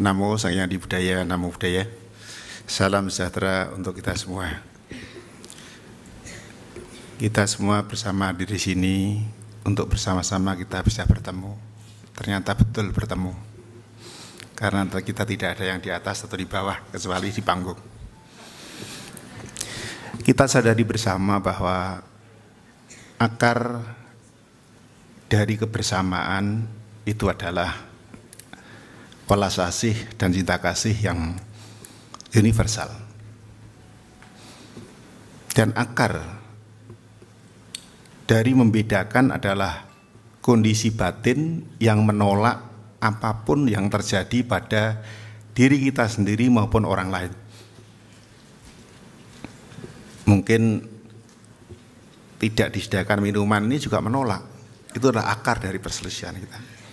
Namo Sang Hyang Adi Budaya, Namo Buddhaya. Salam sejahtera untuk kita semua. Kita semua bersama di sini untuk bersama-sama kita bisa bertemu. Ternyata betul bertemu. Karena kita tidak ada yang di atas atau di bawah, kecuali di panggung. Kita sadari bersama bahwa akar dari kebersamaan itu adalah welas asih dan cinta kasih yang universal. Dan akar dari membedakan adalah kondisi batin yang menolak apapun yang terjadi pada diri kita sendiri maupun orang lain. Mungkin tidak disediakan minuman ini juga menolak. Itu adalah akar dari perselisihan kita.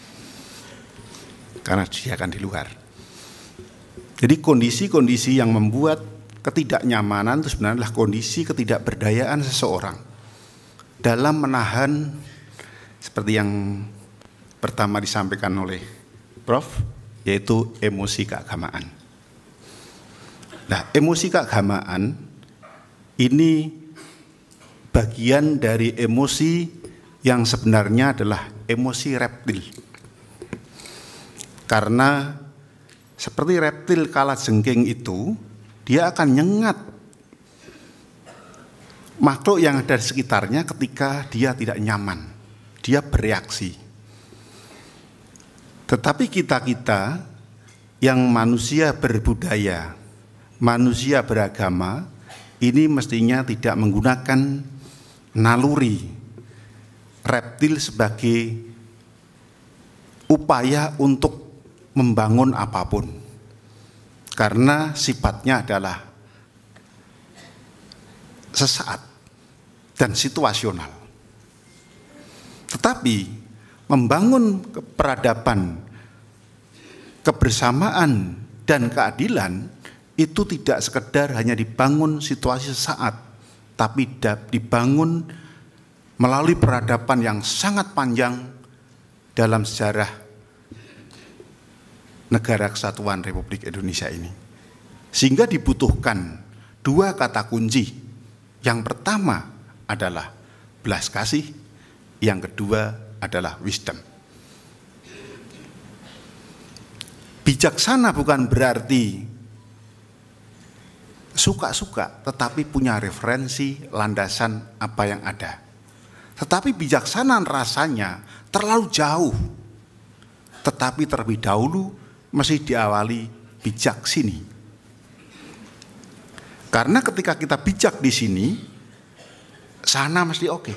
Karena disediakan di luar. Jadi kondisi-kondisi yang membuat ketidaknyamanan itu sebenarnya adalah kondisi ketidakberdayaan seseorang dalam menahan, seperti yang pertama disampaikan oleh Prof, yaitu emosi keagamaan. Nah, emosi keagamaan ini bagian dari emosi yang sebenarnya adalah emosi reptil. Karena seperti reptil kalajengking itu, dia akan nyengat makhluk yang ada di sekitarnya ketika dia tidak nyaman. Dia bereaksi. Tetapi kita yang manusia berbudaya, manusia beragama, ini mestinya tidak menggunakan naluri reptil sebagai upaya untuk membangun apapun, karena sifatnya adalah sesaat dan situasional. Tetapi membangun peradaban, kebersamaan dan keadilan itu tidak sekedar hanya dibangun situasi sesaat, tapi dibangun melalui peradaban yang sangat panjang dalam sejarah Negara Kesatuan Republik Indonesia ini. Sehingga dibutuhkan dua kata kunci. Yang pertama adalah belas kasih, yang kedua adalah wisdom. Bijaksana bukan berarti suka-suka, tetapi punya referensi landasan apa yang ada. Tetapi bijaksana rasanya terlalu jauh. Tetapi terlebih dahulu mesti diawali bijak sini. Karena ketika kita bijak di sini, sana mesti oke.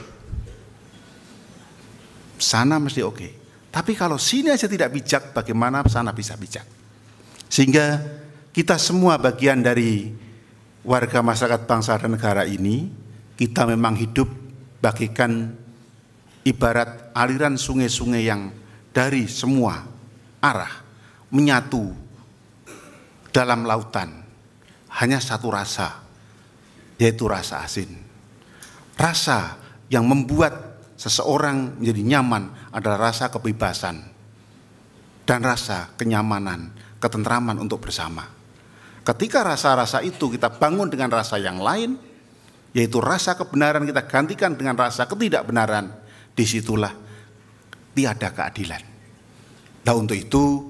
Sana mesti oke. Tapi kalau sini aja tidak bijak, bagaimana sana bisa bijak? Sehingga kita semua bagian dari warga masyarakat bangsa dan negara ini, kita memang hidup bagikan ibarat aliran sungai-sungai yang dari semua arah menyatu dalam lautan. Hanya satu rasa, yaitu rasa asin. Rasa yang membuat seseorang menjadi nyaman adalah rasa kebebasan dan rasa kenyamanan, ketentraman untuk bersama. Ketika rasa-rasa itu kita bangun dengan rasa yang lain, yaitu rasa kebenaran kita gantikan dengan rasa ketidakbenaran, disitulah tiada keadilan. Nah, untuk itu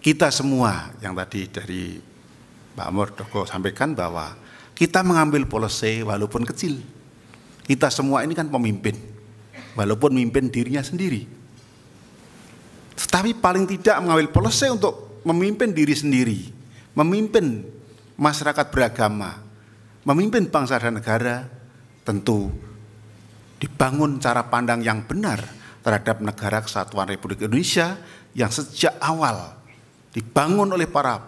kita semua yang tadi dari Pak Murdoko sampaikan bahwa kita mengambil policy walaupun kecil. Kita semua ini kan pemimpin, walaupun memimpin dirinya sendiri. Tetapi paling tidak mengambil policy untuk memimpin diri sendiri, memimpin masyarakat beragama, memimpin bangsa dan negara, tentu dibangun cara pandang yang benar terhadap Negara Kesatuan Republik Indonesia yang sejak awal dibangun oleh para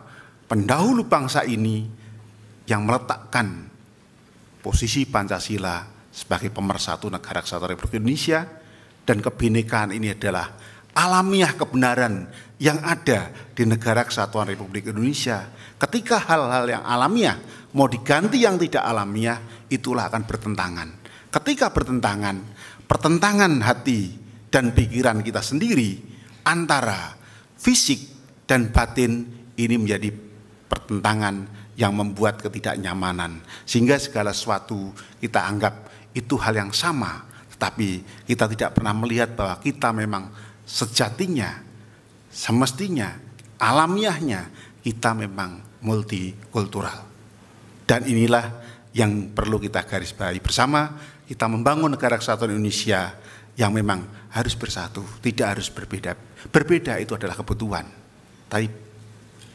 pendahulu bangsa ini yang meletakkan posisi Pancasila sebagai pemersatu Negara Kesatuan Republik Indonesia, dan kebinekaan ini adalah alamiah kebenaran yang ada di Negara Kesatuan Republik Indonesia. Ketika hal-hal yang alamiah mau diganti yang tidak alamiah, itulah akan bertentangan. Ketika bertentangan, pertentangan hati dan pikiran kita sendiri antara fisik dan batin ini menjadi pertentangan yang membuat ketidaknyamanan, sehingga segala sesuatu kita anggap itu hal yang sama, tetapi kita tidak pernah melihat bahwa kita memang sejatinya, semestinya, alamiahnya kita memang multikultural. Dan inilah yang perlu kita garis bawahi bersama, kita membangun negara kesatuan Indonesia yang memang harus bersatu, tidak harus berbeda. Berbeda itu adalah kebutuhan, tapi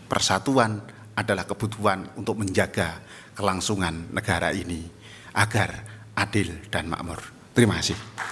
persatuan adalah kebutuhan untuk menjaga kelangsungan negara ini agar adil dan makmur. Terima kasih.